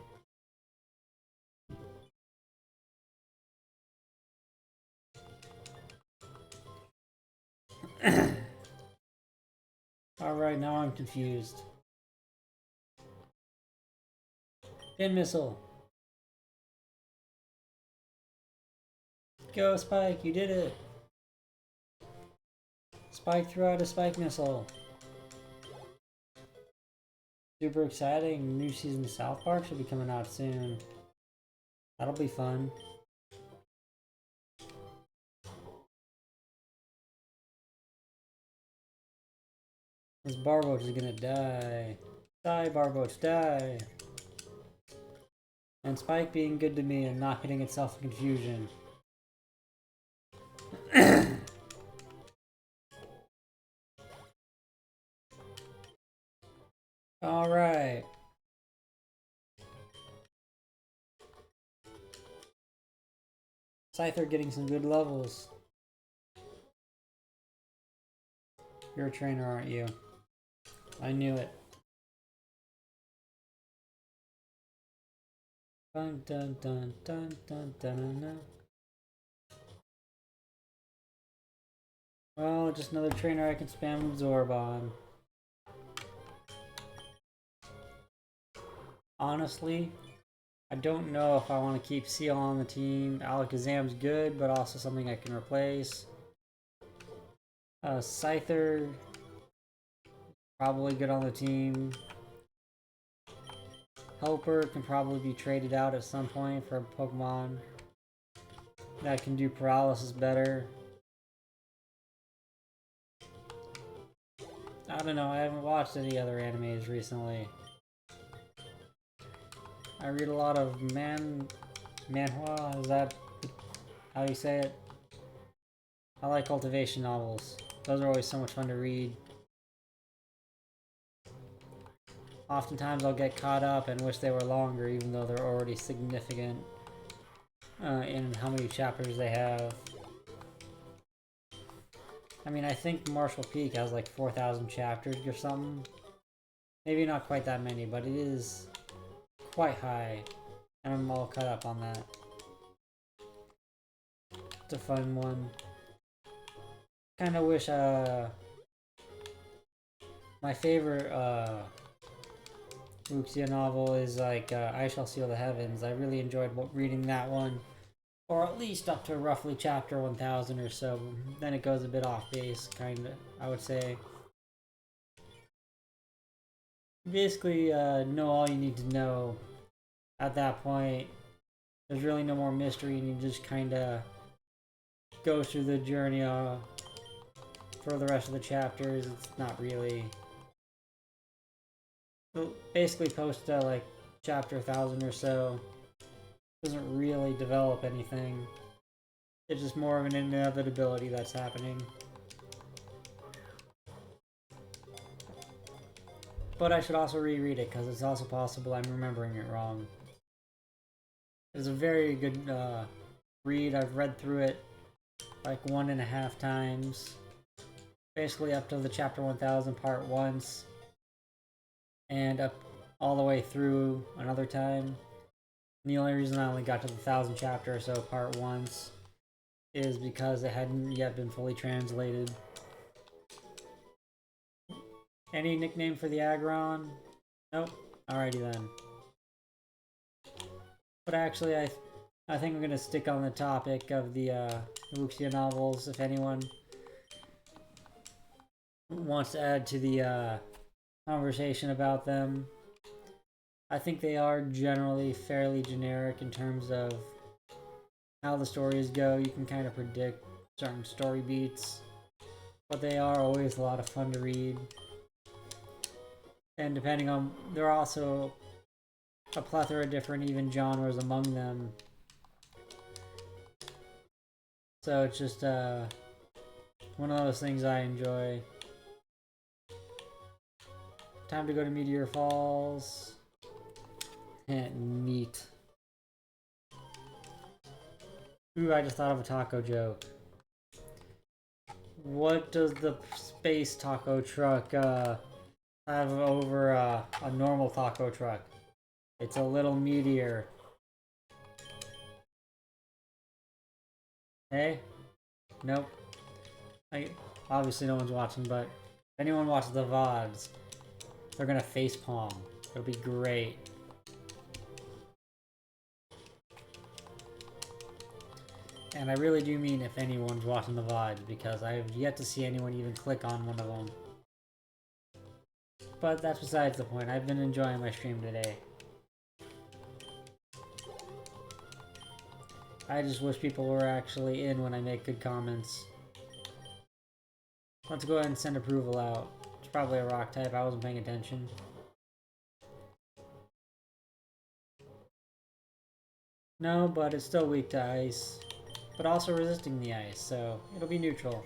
Alright, now I'm confused. Pin Missile! Go, Spike, you did it! Spike threw out a Spike Missile. Super exciting. New season of South Park should be coming out soon. That'll be fun. This Barboach is gonna die. Die, Barboach, die! And Spike being good to me and not hitting itself in confusion. Alright. Scyther getting some good levels. You're a trainer, aren't you? I knew it. Dun dun dun dun dun dun dun. Well, just another trainer I can spam Absorb on. Honestly, I don't know if I want to keep Seal on the team. Alakazam's good, but also something I can replace. Scyther, probably good on the team. Helper can probably be traded out at some point for a Pokemon that can do paralysis better. I don't know, I haven't watched any other animes recently. I read a lot of manhwa, is that how you say it? I like cultivation novels. Those are always so much fun to read. Oftentimes I'll get caught up and wish they were longer, even though they're already significant in how many chapters they have. I mean, I think Marshall Peak has like 4,000 chapters or something. Maybe not quite that many, but it is quite high. And I'm all caught up on that. It's a fun one. Kinda wish, my favorite, Wuxia novel is like, I Shall Seal the Heavens. I really enjoyed reading that one. Or at least up to roughly chapter 1000 or so. Then it goes a bit off base, kinda, I would say. Basically, know all you need to know at that point. There's really no more mystery, and you just kinda go through the journey for the rest of the chapters. It's not really... Basically post like chapter 1000 or so. Doesn't really develop anything. It's just more of an inevitability that's happening. But I should also reread it, because it's also possible I'm remembering it wrong. It's a very good read. I've read through it like 1.5 times. basically up to the chapter 1000 part once, and up all the way through another time. And the only reason I only got to the 1000 chapter or so part once is because it hadn't yet been fully translated. Any nickname for the Aggron? Nope. Alrighty then. But actually, I think I'm gonna stick on the topic of the Wuxia novels. If anyone wants to add to the conversation about them, I think they are generally fairly generic in terms of how the stories go. You can kind of predict certain story beats, but they are always a lot of fun to read. And depending on, there are also a plethora of different even genres among them. So it's just one of those things I enjoy. Time to go to Meteor Falls. Neat. Ooh, I just thought of a taco joke. What does the space taco truck have over a normal taco truck? It's a little meteor. Hey? Nope. Obviously no one's watching, but if anyone watches the VODs, they're gonna facepalm. It'll be great. And I really do mean if anyone's watching the VODs, because I have yet to see anyone even click on one of them. But that's besides the point. I've been enjoying my stream today. I just wish people were actually in when I make good comments. Let's go ahead and send approval out. It's probably a rock type, I wasn't paying attention. No, but it's still weak to ice. But also resisting the ice, so it'll be neutral.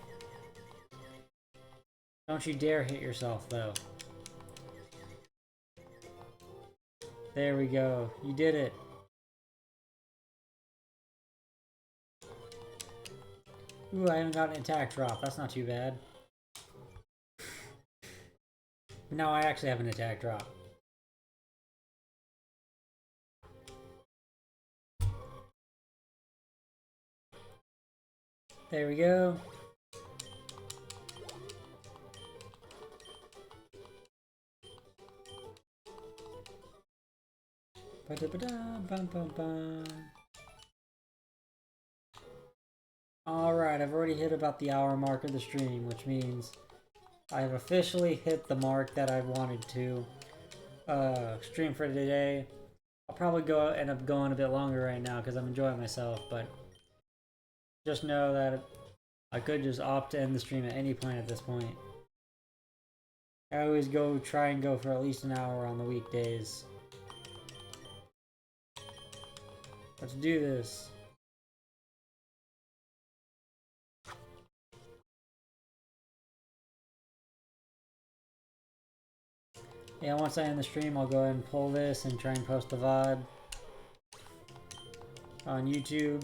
Don't you dare hit yourself, though. There we go. You did it. Ooh, I haven't got an attack drop. That's not too bad. No, I actually have an attack drop. There we go. Alright, I've already hit about the hour mark of the stream, which means I've officially hit the mark that I wanted to stream for today. I'll probably end up going a bit longer right now because I'm enjoying myself, but just know that I could just opt to end the stream at any point at this point. I always try and go for at least an hour on the weekdays. Let's do this. Yeah, once I end the stream, I'll go ahead and pull this and try and post the VOD on YouTube.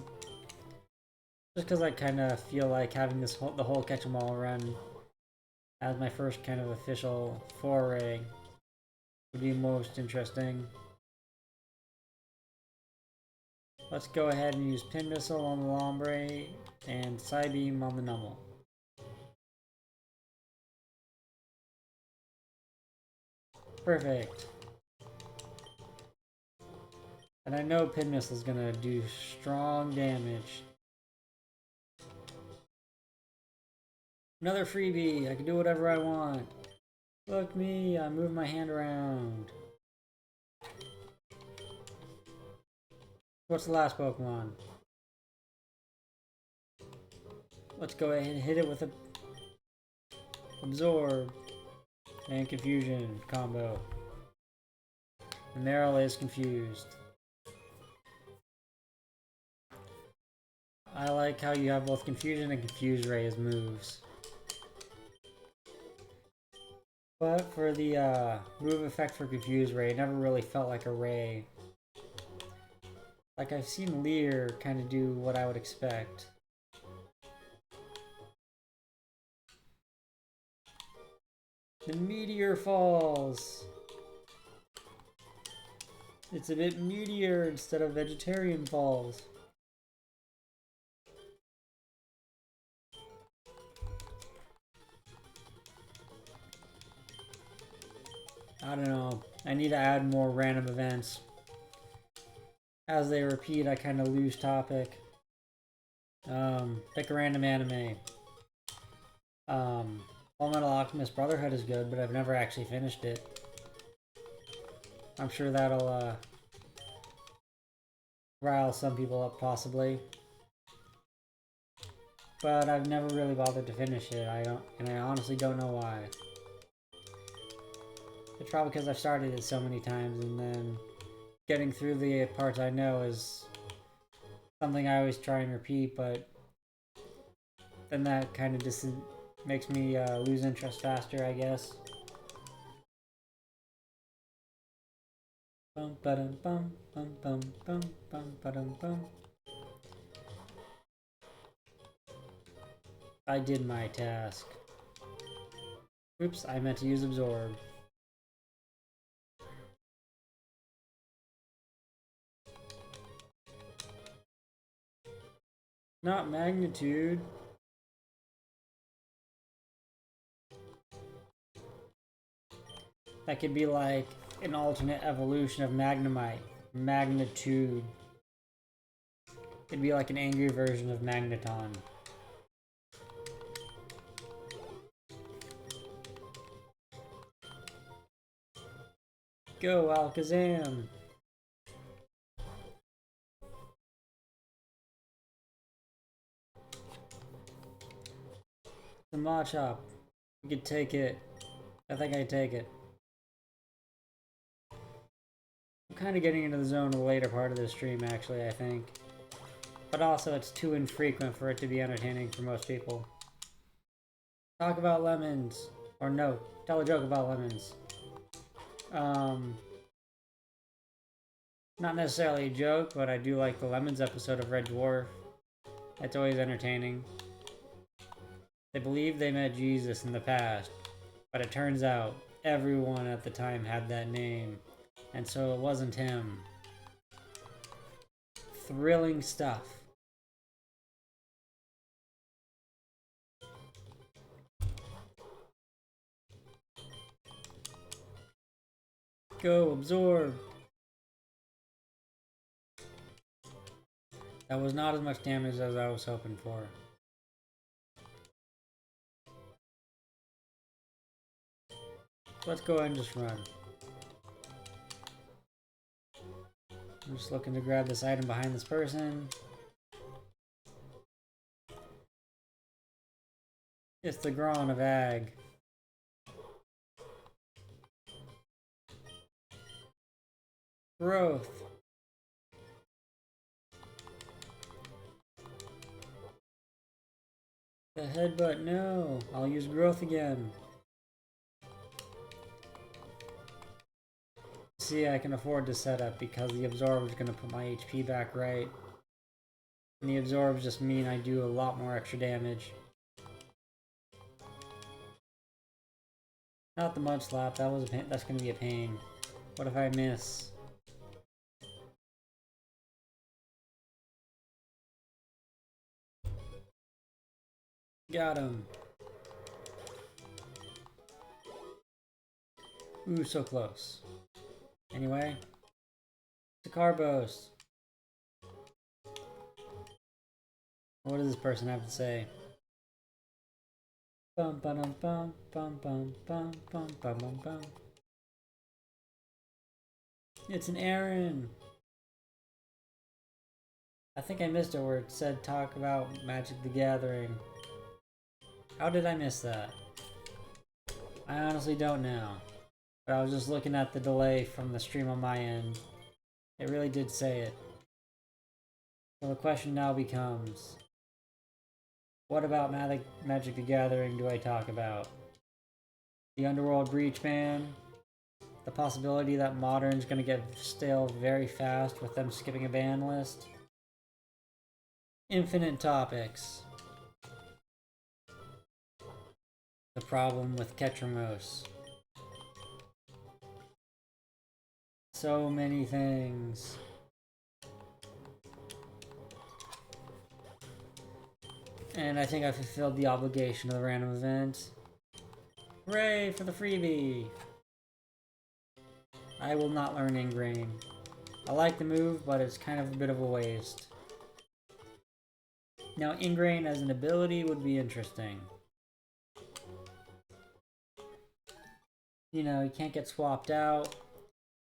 Just because I kind of feel like having the whole Catch 'em All run as my first kind of official foray would be most interesting. Let's go ahead and use Pin Missile on the Lombre and Psybeam on the Nummel. Perfect. And I know Pin Missile is gonna do strong damage. Another freebie! I can do whatever I want. Look me, I move my hand around. What's the last Pokemon? Let's go ahead and hit it with a Absorb and Confusion combo. And Meryl is confused. I like how you have both Confusion and Confuse Ray as moves. But for the move effect for Confuse Ray, it never really felt like a Ray. Like, I've seen Leer kind of do what I would expect. The meteor falls. It's a bit meteor instead of vegetarian falls. I don't know. I need to add more random events. As they repeat, I kind of lose topic. Pick a random anime. Full Metal Alchemist Brotherhood is good, but I've never actually finished it. I'm sure that'll, rile some people up, possibly. But I've never really bothered to finish it. I honestly don't know why. It's probably because I've started it so many times, and then getting through the parts I know is something I always try and repeat, but then that kind of just makes me lose interest faster, I guess. Bum ba-dum bum bum bum bum bum ba-dum bum. I did my task. Oops, I meant to use absorb. Not magnitude. That could be like an alternate evolution of Magnemite. Magnitude. It'd be like an angry version of Magneton. Go, Alakazam! The Machop. We could take it. I think I take it. I'm kind of getting into the zone in the later part of the stream, actually, I think. But also, it's too infrequent for it to be entertaining for most people. Talk about lemons. Or no, tell a joke about lemons. Not necessarily a joke, but I do like the lemons episode of Red Dwarf. It's always entertaining. They believe they met Jesus in the past, but it turns out everyone at the time had that name, and so it wasn't him. Thrilling stuff. Go, absorb! That was not as much damage as I was hoping for. Let's go ahead and just run. I'm just looking to grab this item behind this person. It's the Gron of Ag. Growth. The headbutt, no. I'll use growth again. See, I can afford to set up because the absorb is going to put my HP back right. And the absorbs just mean I do a lot more extra damage. Not the mud slap, that was a pain. That's going to be a pain. What if I miss? Got him. Ooh, so close. Anyway, the Carbos. What does this person have to say? Bum bum bum bum bum bum bum bum bum bum. It's an Aaron. I think I missed it where it said talk about Magic the Gathering. How did I miss that? I honestly don't know. But I was just looking at the delay from the stream on my end. It really did say it. So the question now becomes, what about Magic the Gathering do I talk about? The Underworld Breach ban? The possibility that Modern's gonna get stale very fast with them skipping a ban list? Infinite topics. The problem with Ketramos. So many things. And I think I fulfilled the obligation of the random event. Hooray for the freebie! I will not learn Ingrain. I like the move, but it's kind of a bit of a waste. Now, Ingrain as an ability would be interesting. You know, you can't get swapped out.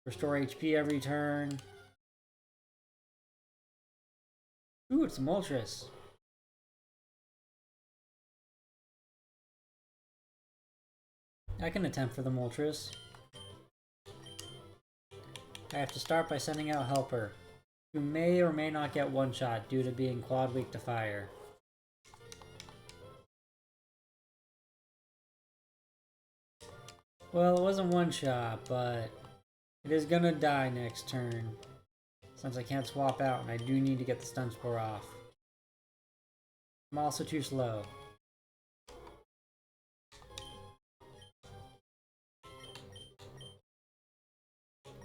Restore HP every turn. Ooh, it's a Moltres. I can attempt for the Moltres. I have to start by sending out Helper, who may or may not get one-shot due to being quad weak to fire. Well, it wasn't one-shot, but it is gonna die next turn, since I can't swap out and I do need to get the Stun Spore off. I'm also too slow.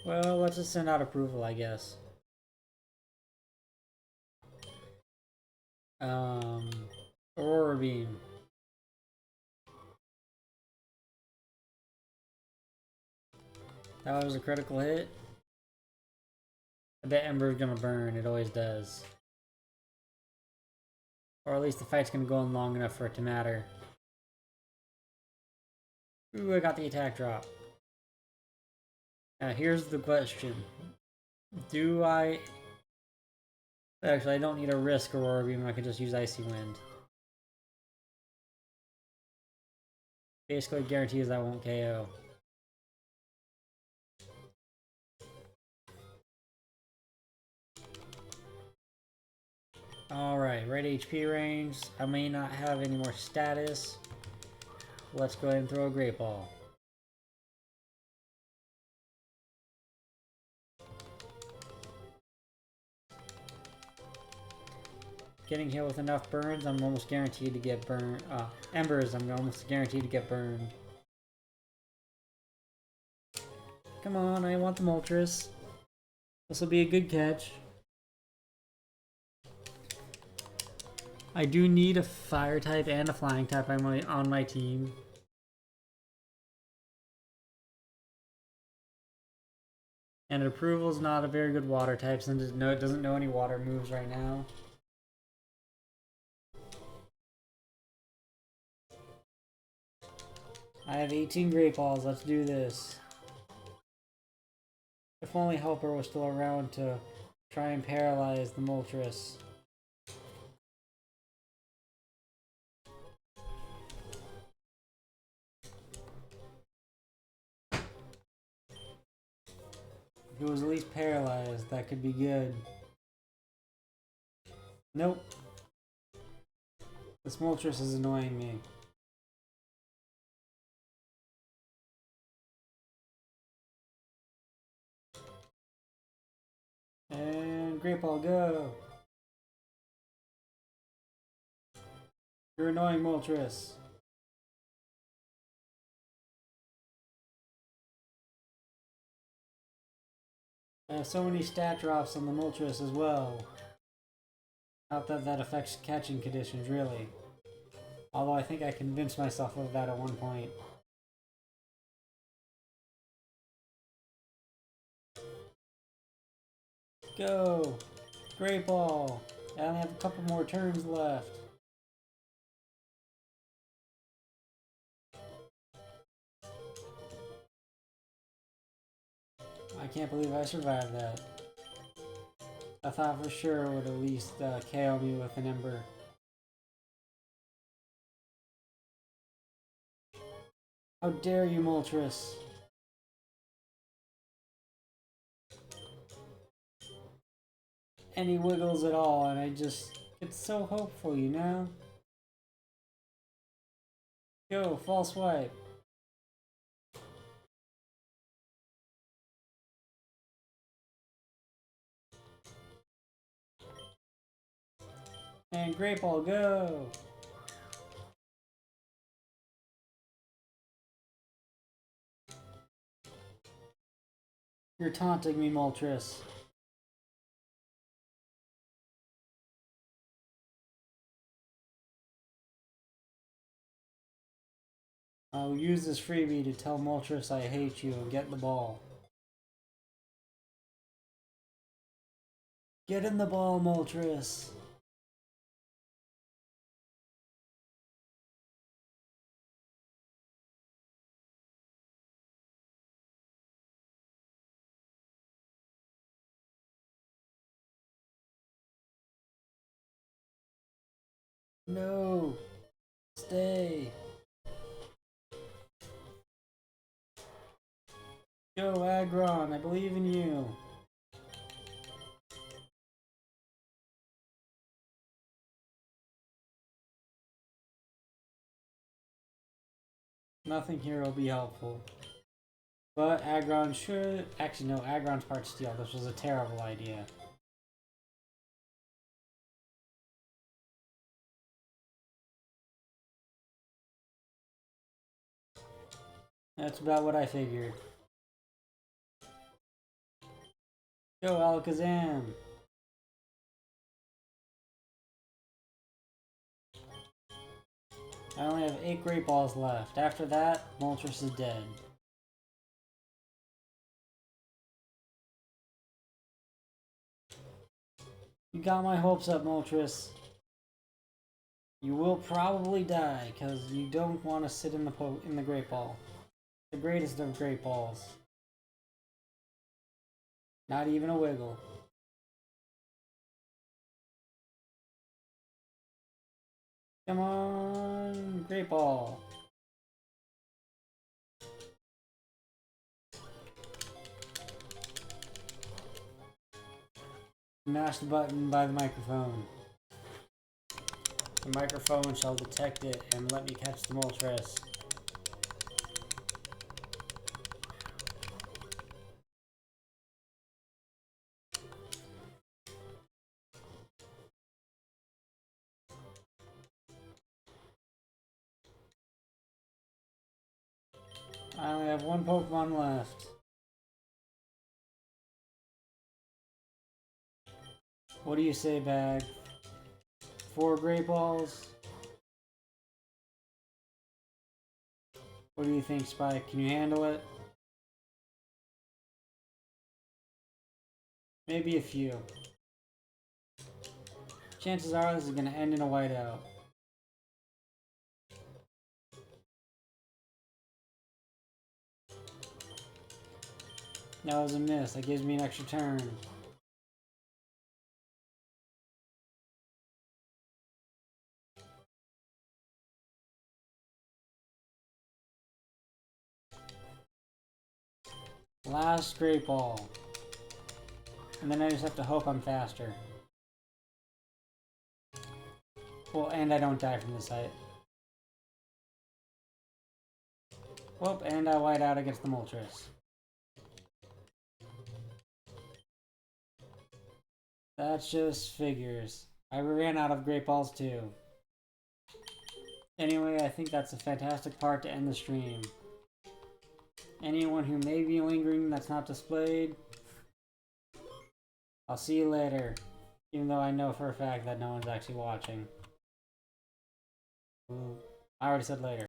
Well, let's just send out approval, I guess. Aurora Beam. That was a critical hit. I bet Ember's gonna burn, it always does. Or at least the fight's gonna go on long enough for it to matter. Ooh, I got the attack drop. Now here's the question. Do I... Actually, I don't need a risk Aurora Beam, I can just use Icy Wind. Basically guarantees I won't KO. Alright, right HP range. I may not have any more status. Let's go ahead and throw a Great Ball. Getting hit with enough burns, I'm almost guaranteed to get burned. Embers, I'm almost guaranteed to get burned. Come on, I want the Moltres. This will be a good catch. I do need a fire type and a flying type on my team. And approval's not a very good water type since it doesn't know any water moves right now. I have 18 Great Balls, let's do this. If only Helper was still around to try and paralyze the Moltres. If it was at least paralyzed, that could be good. Nope. This Moltres is annoying me. And Great Ball, go! You're annoying, Moltres. I have so many stat drops on the Moltres as well. Not that that affects catching conditions, really. Although I think I convinced myself of that at one point. Go! Great Ball! I only have a couple more turns left. I can't believe I survived that. I thought for sure it would at least KO me with an Ember. How dare you, Moltres! Any wiggles at all, and I just get so hopeful, you know? Go, false swipe. And Great Ball, go! You're taunting me, Moltres. I'll use this freebie to tell Moltres I hate you and get the ball. Get in the ball, Moltres. No. Stay. Go, Aggron. I believe in you. Nothing here will be helpful. But Aggron should... Actually, no. Aggron's part steel. This was a terrible idea. That's about what I figured. Go, Alakazam! I only have 8 Great Balls left. After that, Moltres is dead. You got my hopes up, Moltres. You will probably die, because you don't want to sit in the Great Ball. The greatest of Great Balls. Not even a wiggle. Come on, Great Ball. Mash the button by the microphone. The microphone shall detect it and let me catch the Moltres. I only have 1 Pokemon left. What do you say, Bag? 4 Great Balls? What do you think, Spike? Can you handle it? Maybe a few. Chances are this is going to end in a whiteout. That was a miss. That gives me an extra turn. Last Great Ball. And then I just have to hope I'm faster. Well, and I don't die from this height. Whoop, and I white out against the Moltres. That's just figures. I ran out of Great Balls too. Anyway, I think that's a fantastic part to end the stream. Anyone who may be lingering that's not displayed, I'll see you later. Even though I know for a fact that no one's actually watching. Ooh, I already said later.